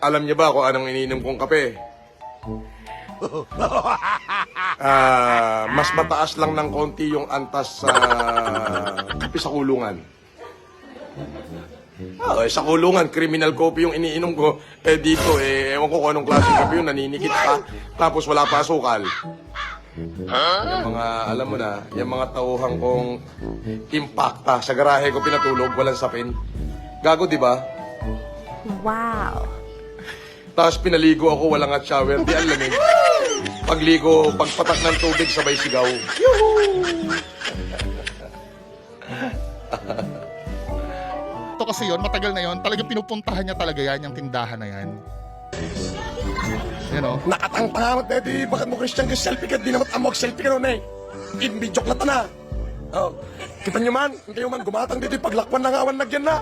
Alam niyo ba kung anong iniinom kong kape? Mas mataas lang ng konti yung antas sa kape sa kulungan. Sa kulungan, criminal coffee yung iniinom ko. Dito, ewan ko kung anong klase kape yun, naninikit pa, tapos wala pa asukal. Yung mga, alam mo na, yung mga tauhang kong impacta, sa garahe ko pinatulog, walang sapin. Gago, di ba? Wow. Tapos pinaligo ako, walang hot shower, di ang lamig. Pagligo, pagpatak ng tubig, sabay sigaw. Ito kasi yon, matagal na yon, talagang pinupuntahan niya talaga yan, yung tindahan na yan. You know? Nakatang-tangamat na ito, bakit mo Christian ka selfie ka, di naman amok selfie ka noon Inbidjok na ta na. Kita nyo man, hindi man gumatang dito, paglakpan ng awan nagyan na.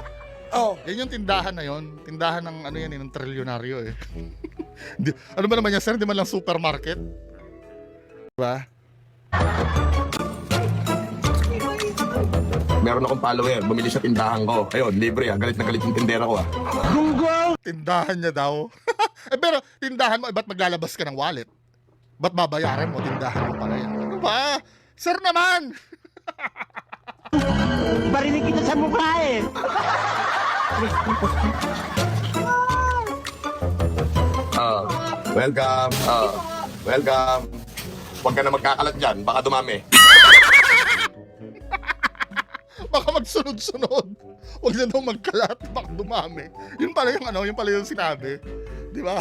Yan yung tindahan na yon, tindahan ng ano yan, ng trilyonaryo ano ba naman yan, sir? Hindi man lang supermarket? Diba? Meron akong follower, bumili sa tindahan ko. Ayun, libre galit na galit yung tindera ko Tindahan niya daw. Pero tindahan mo, ba't maglalabas ka ng wallet? Ba't babayaran mo? Tindahan mo pala yan. Ano ba? Sir naman! Barinig kita sa mukha Welcome. Welcome. Huwag ka na magkakalat dyan, baka dumami. Baka magsunod-sunod. Huwag na daw magkalat, baka dumami. Yun pala yung yun pala yung sinabi. Di ba?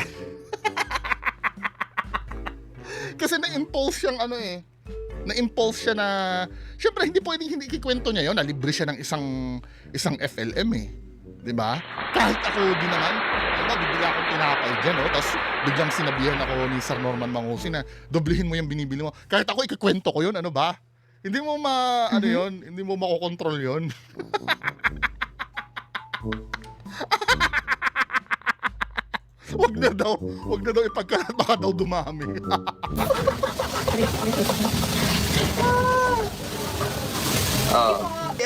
Kasi na-impulse siyang na-impulse siya na, syempre hindi pwedeng hindi kikwento niya yun, na libre siya ng isang FLM Di ba? Kahit ako din naman, bibili akong tinapay dyan, tapos biglang sinabihan ako ni Sir Norman Mangusi na doblihin mo yung binibili mo. Kahit ako ikikwento ko yun, ano ba? Hindi mo hindi mo makokontrol yun. Wag na daw ipagkalat, baka daw dumami.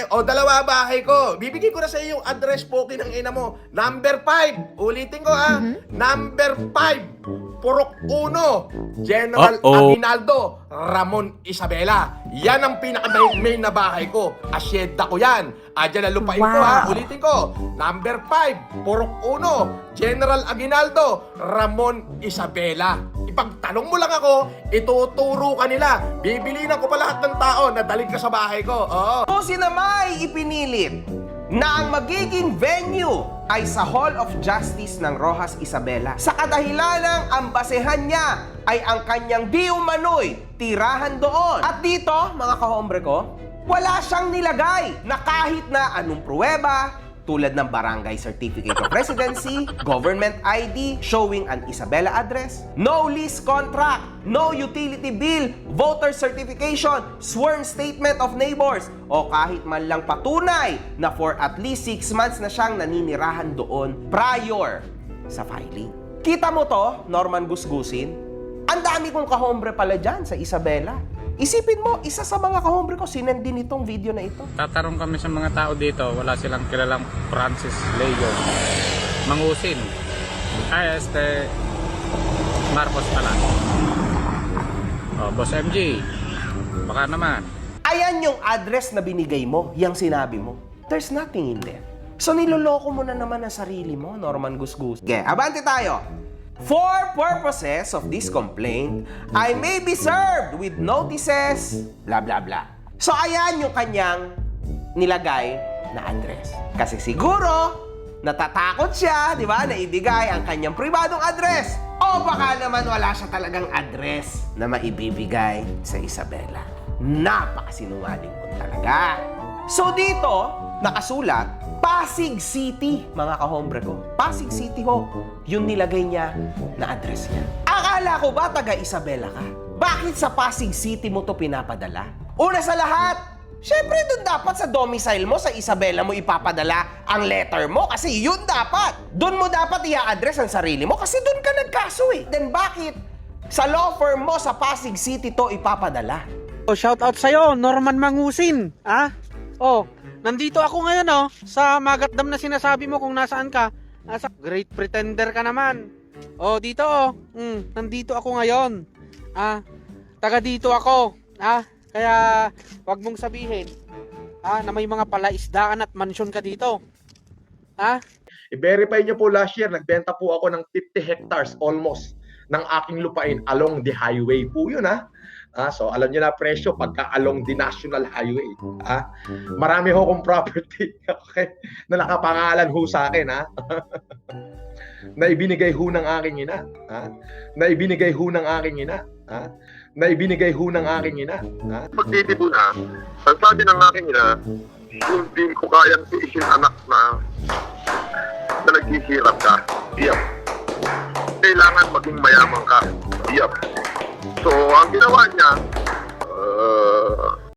Dalawa bahay ko. Bibigay ko na sa iyo yung address po ng ina mo. Number 5. Ulitin ko Number 5. Purok 1. General Aguinaldo. Ramon Isabela. Yan ang pinaka-main na bahay ko. Asyenda ko yan. Dyan na lupain ko Ulitin ko. Number 5. Purok 1. General Aguinaldo. Ramon Isabela. Ipagtanong mo lang ako, ituturo ka nila. Bibilinan ko pa lahat ng tao na dalig ka sa bahay ko. O sinamay ipinilit na ang magiging venue ay sa Hall of Justice ng Roxas Isabela. Sa kadahilanang ang basehan niya ay ang kanyang di umano'y tirahan doon. At dito, mga kahombre ko, wala siyang nilagay na kahit na anong pruweba, tulad ng Barangay Certificate of Residency, Government ID showing an Isabela address, no lease contract, no utility bill, voter certification, sworn statement of neighbors, o kahit man lang patunay na for at least 6 months na siyang naninirahan doon prior sa filing. Kita mo to, Norman Gusgusin? Ang dami kong kahombre pala dyan sa Isabela. Isipin mo, isa sa mga kahombre ko, sinend din itong video na ito. Tatarong kami sa mga tao dito, wala silang kilalang Francis Leo Mangusin. Marcos pala. Boss MG, baka naman. Ayan yung address na binigay mo, yung sinabi mo. There's nothing in there. So niloloko mo na naman ang sarili mo, Norman Gusgus. Okay, abante tayo. For purposes of this complaint, I may be served with notices, blah blah blah. So ayan yung kanyang nilagay na address. Kasi siguro, natatakot siya, di ba, na ibigay ang kanyang pribadong address. O baka naman wala siya talagang address na maibibigay sa Isabela. Napakasinungaling mo talaga. So dito, nakasulat, Pasig City, mga kahombre ko. Pasig City ho, yung nilagay niya na address niya. Akala ko ba taga Isabela ka? Bakit sa Pasig City mo to pinapadala? Una sa lahat, syempre doon dapat sa domicile mo, sa Isabela mo ipapadala ang letter mo kasi yun dapat. Doon mo dapat i-address ang sarili mo kasi doon ka nagkaso Then bakit sa law firm mo sa Pasig City to ipapadala? Shout out sa'yo, Norman Mangusin. Nandito ako ngayon sa Magatdam na sinasabi mo kung nasaan ka. Nasa Great Pretender ka naman. Oh, dito oh. Nandito ako ngayon. Taga dito ako. Kaya wag mong sabihin na may mga palaisdaan at mansyon ka dito. I-verify nyo po last year, nagbenta po ako ng 50 hectares almost ng aking lupain along the highway po yun so alam nyo na presyo pagka along the national highway. Marami ho akong property okay, na nakapangalan ho sa akin na ibinigay ho ng aking ina. Na ibinigay ho ng aking ina. Na ibinigay ho ng aking ina. Pagtitibo na, ang sabi ng aking ina, hindi ko kayang tiisin anak na naghihirap ka. Yep. Kailangan maging mayaman ka. Yep. So, ang ginawa niya,